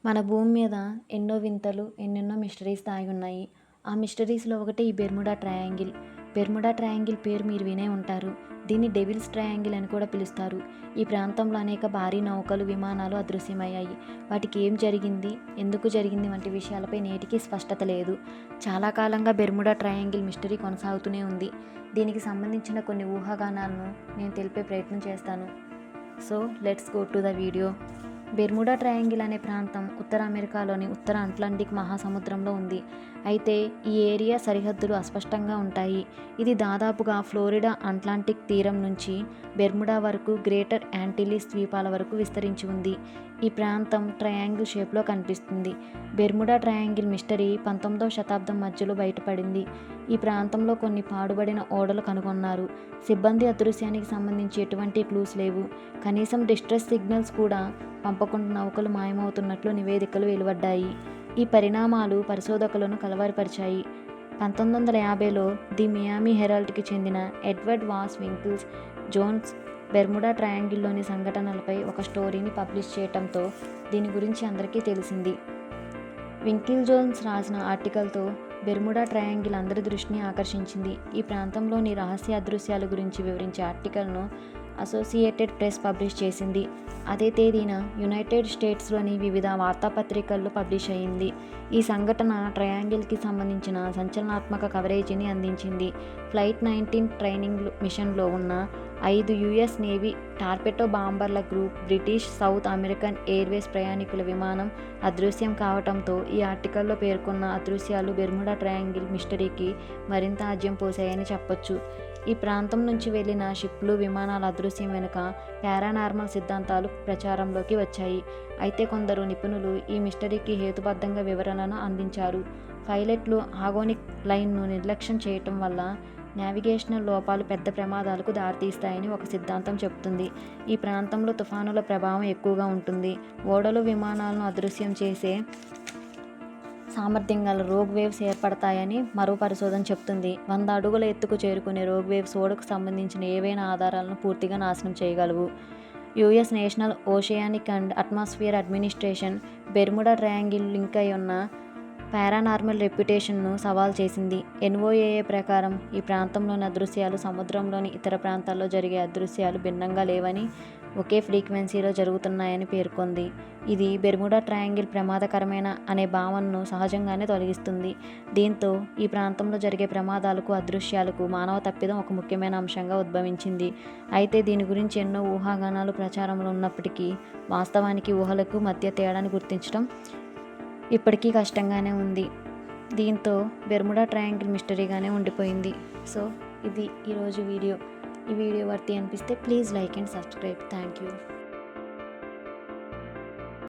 మన భూమి మీద ఎన్నో వింతలు, ఎన్నెన్నో మిస్టరీస్ దాగి ఉన్నాయి. ఆ మిస్టరీస్‌లో ఒకటి ఈ బెర్ముడా ట్రయాంగిల్. బెర్ముడా ట్రయాంగిల్ పేరు మీరు వినే ఉంటారు. దీన్ని డెవిల్స్ ట్రయాంగిల్ అని కూడా పిలుస్తారు. ఈ ప్రాంతంలో అనేక భారీ నౌకలు, విమానాలు అదృశ్యమయ్యాయి. వాటికి ఏం జరిగింది, ఎందుకు జరిగింది వంటి విషయాలపై నేటికీ స్పష్టత లేదు. చాలా కాలంగా బెర్ముడా ట్రయాంగిల్ మిస్టరీ కొనసాగుతూనే ఉంది. దీనికి సంబంధించిన కొన్ని ఊహాగానాలను నేను తెలిపే ప్రయత్నం చేస్తాను. So let's go to the video. Bermuda triangle అనే ప్రాంతం ఉత్తర అమెరికాలోని ఉత్తర అట్లాంటిక్ మహాసముద్రంలో ఉంది. అయితే ఈ ఏరియా సరిహద్దులు అస్పష్టంగా ఉంటాయి. ఇది దాదాపుగా ఫ్లోరిడా అట్లాంటిక్ తీరం నుంచి బెర్ముడా వరకు, గ్రేటర్ యాంటిలీస్ ద్వీపాల వరకు విస్తరించి ఉంది. ఈ ప్రాంతం ట్రయాంగిల్ షేప్లో కనిపిస్తుంది. బెర్ముడా ట్రయాంగిల్ మిస్టరీ 19వ శతాబ్దం మధ్యలో బయటపడింది. ఈ ప్రాంతంలో కొన్ని పాడుబడిన ఓడలు కనుగొన్నారు. సిబ్బంది అదృశ్యానికి సంబంధించి ఎటువంటి క్లూస్ లేవు. కనీసం డిస్ట్రెస్ సిగ్నల్స్ కూడా పంపకుండా నౌకలు మాయమవుతున్నట్లు నివేదికలు వెలువడ్డాయి. ఈ పరిణామాలు పరిశోధకులను కలవరపరిచాయి. 1950లో ది మియామి హెరాల్డ్కి చెందిన Edward was wrinkles Jones Bermuda ట్రయాంగిల్లోని సంఘటనలపై ఒక స్టోరీని పబ్లిష్ చేయడంతో దీని గురించి అందరికీ తెలిసింది. వింకిల్ జోన్స్ రాసిన ఆర్టికల్తో బెర్ముడా ట్రయాంగిల్ అందరి దృష్టిని ఆకర్షించింది. ఈ ప్రాంతంలోని రహస్య అదృశ్యాల గురించి వివరించే ఆర్టికల్ను అసోసియేటెడ్ ప్రెస్ పబ్లిష్ చేసింది. అదే తేదీన యునైటెడ్ స్టేట్స్లోని వివిధ వార్తాపత్రికల్లో పబ్లిష్ అయింది. ఈ సంఘటన ట్రయాంగిల్కి సంబంధించిన సంచలనాత్మక కవరేజీని అందించింది. ఫ్లైట్ 19 ట్రైనింగ్ మిషన్లో ఉన్న 5 యుఎస్ నేవీ టార్పెడో బాంబర్ల group British South American airways ప్రయాణికుల విమానం అదృశ్యం కావడంతో ఈ ఆర్టికల్లో పేర్కొన్న అదృశ్యాలు బెర్ముడా ట్రయాంగిల్ మిస్టరీకి మరింత ఆజ్యం పోసాయని చెప్పొచ్చు. ఈ ప్రాంతం నుంచి వెళ్లిన షిప్లు, విమానాల అదృశ్యం వెనుక పారానార్మల్ సిద్ధాంతాలు ప్రచారంలోకి వచ్చాయి. అయితే కొందరు నిపుణులు ఈ మిస్టరీకి హేతుబద్ధంగా వివరణను అందించారు. పైలట్లు ఆగోనిక్ లైన్ను నిర్లక్ష్యం చేయటం వల్ల నావిగేషనల్ లోపాలు పెద్ద ప్రమాదాలకు దారితీస్తాయని ఒక సిద్ధాంతం చెబుతుంది. ఈ ప్రాంతంలో తుఫానుల ప్రభావం ఎక్కువగా ఉంటుంది. ఓడలు, విమానాలను అదృశ్యం చేసే సామర్థ్యం గల రోగ్ వేవ్స్ ఏర్పడతాయని మరో పరిశోధన చెబుతుంది. 100 అడుగుల ఎత్తుకు చేరుకునే రోగ్ వేవ్స్ ఓడకు సంబంధించిన ఏవైనా ఆధారాలను పూర్తిగా నాశనం చేయగలవు. US national oceanic and atmosphere administration Bermuda triangle link అయి ఉన్న పారానార్మల్ రెప్యుటేషన్ను సవాల్ చేసింది. ఎన్ఓఏఏ ప్రకారం ఈ ప్రాంతంలోని అదృశ్యాలు సముద్రంలోని ఇతర ప్రాంతాల్లో జరిగే అదృశ్యాలు భిన్నంగా లేవని, ఒకే ఫ్రీక్వెన్సీలో జరుగుతున్నాయని పేర్కొంది. ఇది బెర్ముడా ట్రయాంగిల్ ప్రమాదకరమైన అనే భావనను సహజంగానే తొలగిస్తుంది. దీంతో ఈ ప్రాంతంలో జరిగే ప్రమాదాలకు, అదృశ్యాలకు మానవ తప్పిదం ఒక ముఖ్యమైన అంశంగా ఉద్భవించింది. అయితే దీని గురించి ఎన్నో ఊహాగానాలు ప్రచారంలో ఉన్నప్పటికీ వాస్తవానికి ఊహలకు మధ్య తేడాను గుర్తించడం ఇప్పటికీ కష్టంగానే ఉంది. దీంతో బెర్ముడా ట్రయాంగిల్ మిస్టరీగానే ఉండిపోయింది. సో ఇది ఈరోజు వీడియో. ఈ వీడియో వర్తి అనిపిస్తే please like and subscribe. Thank you.